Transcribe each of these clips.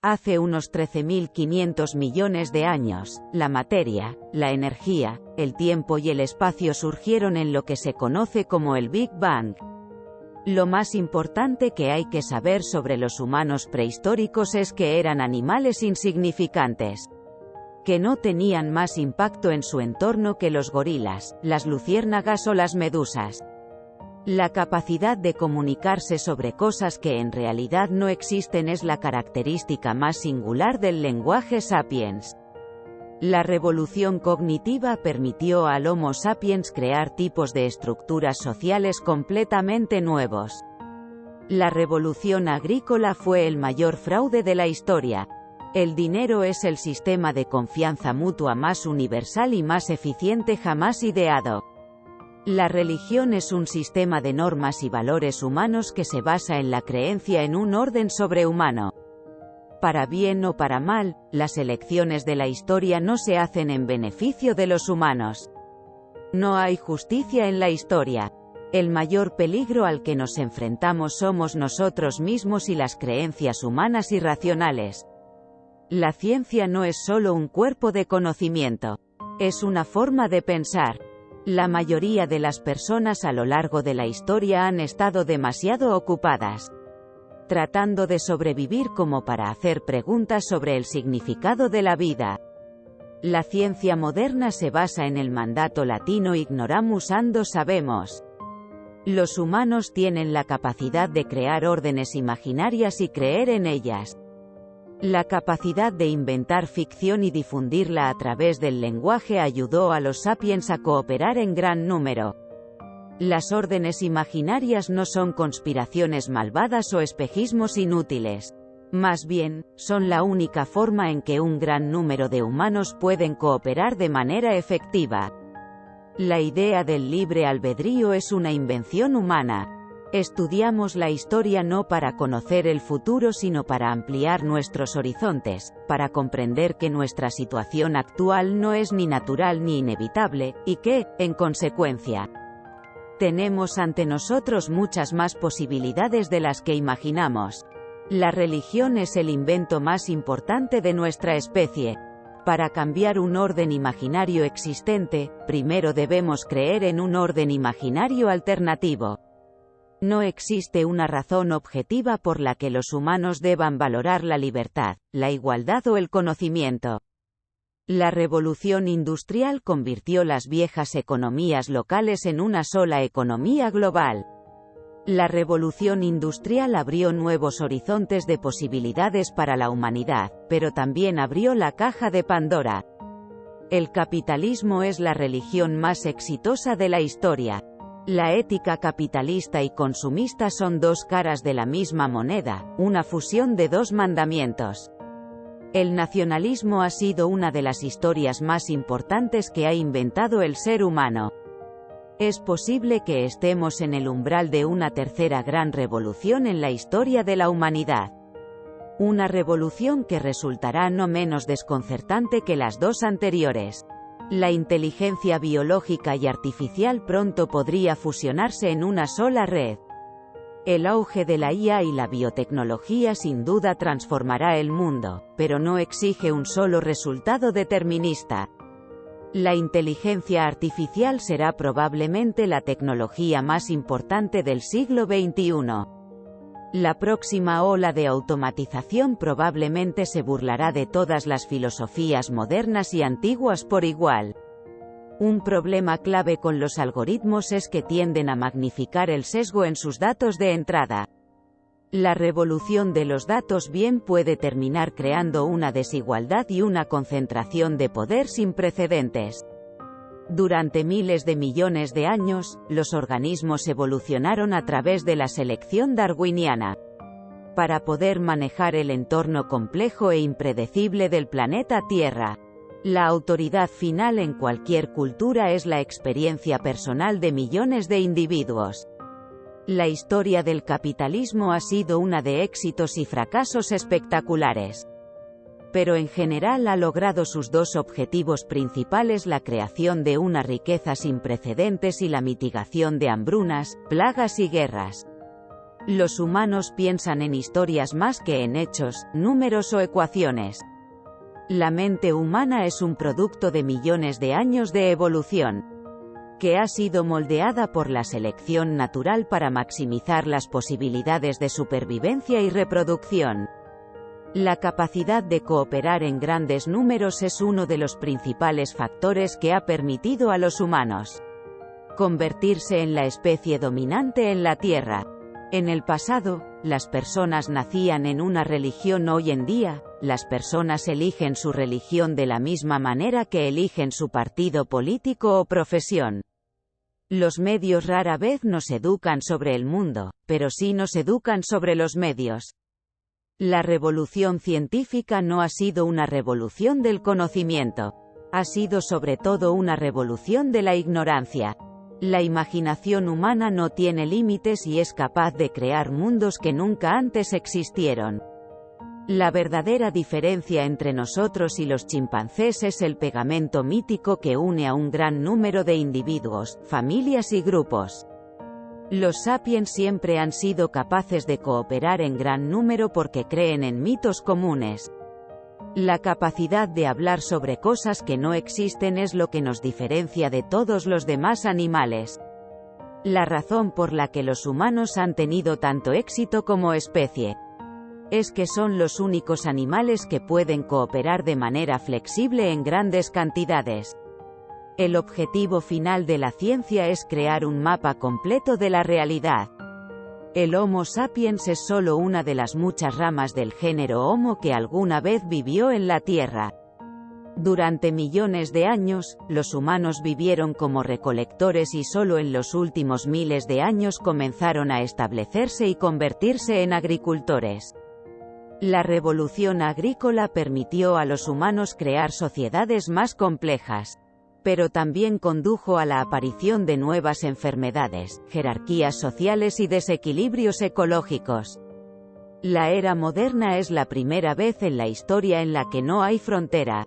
Hace unos 13.500 millones de años, la materia, la energía, el tiempo y el espacio surgieron en lo que se conoce como el Big Bang. Lo más importante que hay que saber sobre los humanos prehistóricos es que eran animales insignificantes, que no tenían más impacto en su entorno que los gorilas, las luciérnagas o las medusas. La capacidad de comunicarse sobre cosas que en realidad no existen es la característica más singular del lenguaje sapiens. La revolución cognitiva permitió al Homo sapiens crear tipos de estructuras sociales completamente nuevos. La revolución agrícola fue el mayor fraude de la historia. El dinero es el sistema de confianza mutua más universal y más eficiente jamás ideado. La religión es un sistema de normas y valores humanos que se basa en la creencia en un orden sobrehumano. Para bien o para mal, las elecciones de la historia no se hacen en beneficio de los humanos. No hay justicia en la historia. El mayor peligro al que nos enfrentamos somos nosotros mismos y las creencias humanas irracionales. La ciencia no es solo un cuerpo de conocimiento. Es una forma de pensar. La mayoría de las personas a lo largo de la historia han estado demasiado ocupadas tratando de sobrevivir como para hacer preguntas sobre el significado de la vida. La ciencia moderna se basa en el mandato latino ignoramus ando sabemos. Los humanos tienen la capacidad de crear órdenes imaginarias y creer en ellas. La capacidad de inventar ficción y difundirla a través del lenguaje ayudó a los sapiens a cooperar en gran número. Las órdenes imaginarias no son conspiraciones malvadas o espejismos inútiles. Más bien, son la única forma en que un gran número de humanos pueden cooperar de manera efectiva. La idea del libre albedrío es una invención humana. Estudiamos la historia no para conocer el futuro sino para ampliar nuestros horizontes, para comprender que nuestra situación actual no es ni natural ni inevitable, y que, en consecuencia, tenemos ante nosotros muchas más posibilidades de las que imaginamos. La religión es el invento más importante de nuestra especie. Para cambiar un orden imaginario existente, primero debemos creer en un orden imaginario alternativo. No existe una razón objetiva por la que los humanos deban valorar la libertad, la igualdad o el conocimiento. La revolución industrial convirtió las viejas economías locales en una sola economía global. La revolución industrial abrió nuevos horizontes de posibilidades para la humanidad, pero también abrió la caja de Pandora. El capitalismo es la religión más exitosa de la historia. La ética capitalista y consumista son dos caras de la misma moneda, una fusión de dos mandamientos. El nacionalismo ha sido una de las historias más importantes que ha inventado el ser humano. Es posible que estemos en el umbral de una tercera gran revolución en la historia de la humanidad. Una revolución que resultará no menos desconcertante que las dos anteriores. La inteligencia biológica y artificial pronto podría fusionarse en una sola red. El auge de la IA y la biotecnología sin duda transformará el mundo, pero no exige un solo resultado determinista. La inteligencia artificial será probablemente la tecnología más importante del siglo XXI. La próxima ola de automatización probablemente se burlará de todas las filosofías modernas y antiguas por igual. Un problema clave con los algoritmos es que tienden a magnificar el sesgo en sus datos de entrada. La revolución de los datos bien puede terminar creando una desigualdad y una concentración de poder sin precedentes. Durante miles de millones de años, los organismos evolucionaron a través de la selección darwiniana. Para poder manejar el entorno complejo e impredecible del planeta Tierra. La autoridad final en cualquier cultura es la experiencia personal de millones de individuos. La historia del capitalismo ha sido una de éxitos y fracasos espectaculares. Pero en general ha logrado sus dos objetivos principales: la creación de una riqueza sin precedentes y la mitigación de hambrunas, plagas y guerras. Los humanos piensan en historias más que en hechos, números o ecuaciones. La mente humana es un producto de millones de años de evolución, que ha sido moldeada por la selección natural para maximizar las posibilidades de supervivencia y reproducción. La capacidad de cooperar en grandes números es uno de los principales factores que ha permitido a los humanos convertirse en la especie dominante en la Tierra. En el pasado, las personas nacían en una religión. Hoy en día, las personas eligen su religión de la misma manera que eligen su partido político o profesión. Los medios rara vez nos educan sobre el mundo, pero sí nos educan sobre los medios. La revolución científica no ha sido una revolución del conocimiento. Ha sido sobre todo una revolución de la ignorancia. La imaginación humana no tiene límites y es capaz de crear mundos que nunca antes existieron. La verdadera diferencia entre nosotros y los chimpancés es el pegamento mítico que une a un gran número de individuos, familias y grupos. Los sapiens siempre han sido capaces de cooperar en gran número porque creen en mitos comunes. La capacidad de hablar sobre cosas que no existen es lo que nos diferencia de todos los demás animales. La razón por la que los humanos han tenido tanto éxito como especie es que son los únicos animales que pueden cooperar de manera flexible en grandes cantidades. El objetivo final de la ciencia es crear un mapa completo de la realidad. El Homo sapiens es solo una de las muchas ramas del género Homo que alguna vez vivió en la Tierra. Durante millones de años, los humanos vivieron como recolectores y solo en los últimos miles de años comenzaron a establecerse y convertirse en agricultores. La revolución agrícola permitió a los humanos crear sociedades más complejas, pero también condujo a la aparición de nuevas enfermedades, jerarquías sociales y desequilibrios ecológicos. La era moderna es la primera vez en la historia en la que no hay frontera.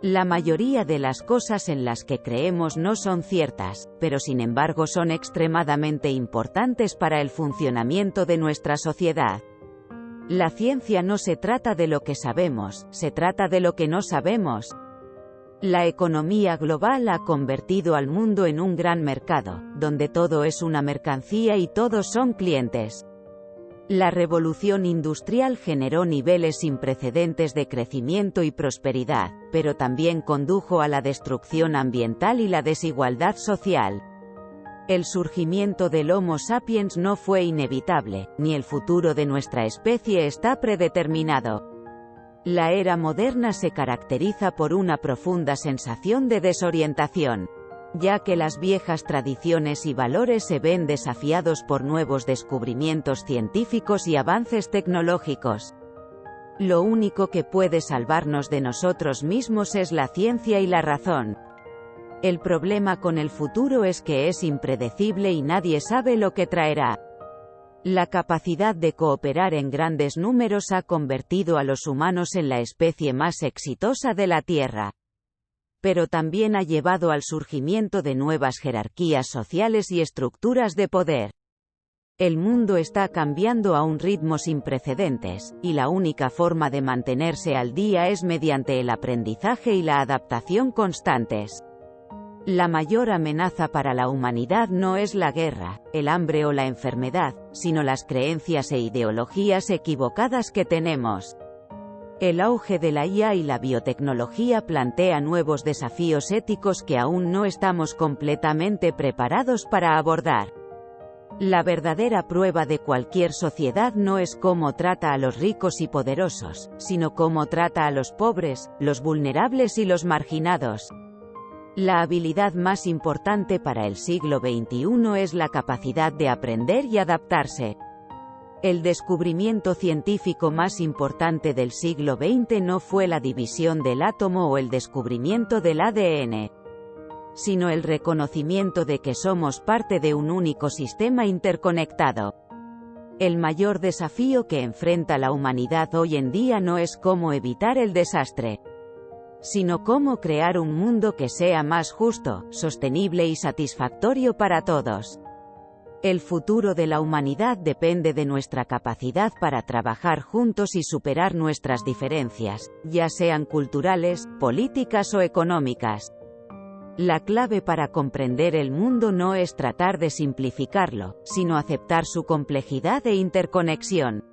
La mayoría de las cosas en las que creemos no son ciertas, pero sin embargo son extremadamente importantes para el funcionamiento de nuestra sociedad. La ciencia no se trata de lo que sabemos, se trata de lo que no sabemos. La economía global ha convertido al mundo en un gran mercado, donde todo es una mercancía y todos son clientes. La revolución industrial generó niveles sin precedentes de crecimiento y prosperidad, pero también condujo a la destrucción ambiental y la desigualdad social. El surgimiento del Homo sapiens no fue inevitable, ni el futuro de nuestra especie está predeterminado. La era moderna se caracteriza por una profunda sensación de desorientación, ya que las viejas tradiciones y valores se ven desafiados por nuevos descubrimientos científicos y avances tecnológicos. Lo único que puede salvarnos de nosotros mismos es la ciencia y la razón. El problema con el futuro es que es impredecible y nadie sabe lo que traerá. La capacidad de cooperar en grandes números ha convertido a los humanos en la especie más exitosa de la Tierra. Pero también ha llevado al surgimiento de nuevas jerarquías sociales y estructuras de poder. El mundo está cambiando a un ritmo sin precedentes, y la única forma de mantenerse al día es mediante el aprendizaje y la adaptación constantes. La mayor amenaza para la humanidad no es la guerra, el hambre o la enfermedad, sino las creencias e ideologías equivocadas que tenemos. El auge de la IA y la biotecnología plantea nuevos desafíos éticos que aún no estamos completamente preparados para abordar. La verdadera prueba de cualquier sociedad no es cómo trata a los ricos y poderosos, sino cómo trata a los pobres, los vulnerables y los marginados. La habilidad más importante para el siglo XXI es la capacidad de aprender y adaptarse. El descubrimiento científico más importante del siglo XX no fue la división del átomo o el descubrimiento del ADN, sino el reconocimiento de que somos parte de un único sistema interconectado. El mayor desafío que enfrenta la humanidad hoy en día no es cómo evitar el desastre, sino cómo crear un mundo que sea más justo, sostenible y satisfactorio para todos. El futuro de la humanidad depende de nuestra capacidad para trabajar juntos y superar nuestras diferencias, ya sean culturales, políticas o económicas. La clave para comprender el mundo no es tratar de simplificarlo, sino aceptar su complejidad e interconexión.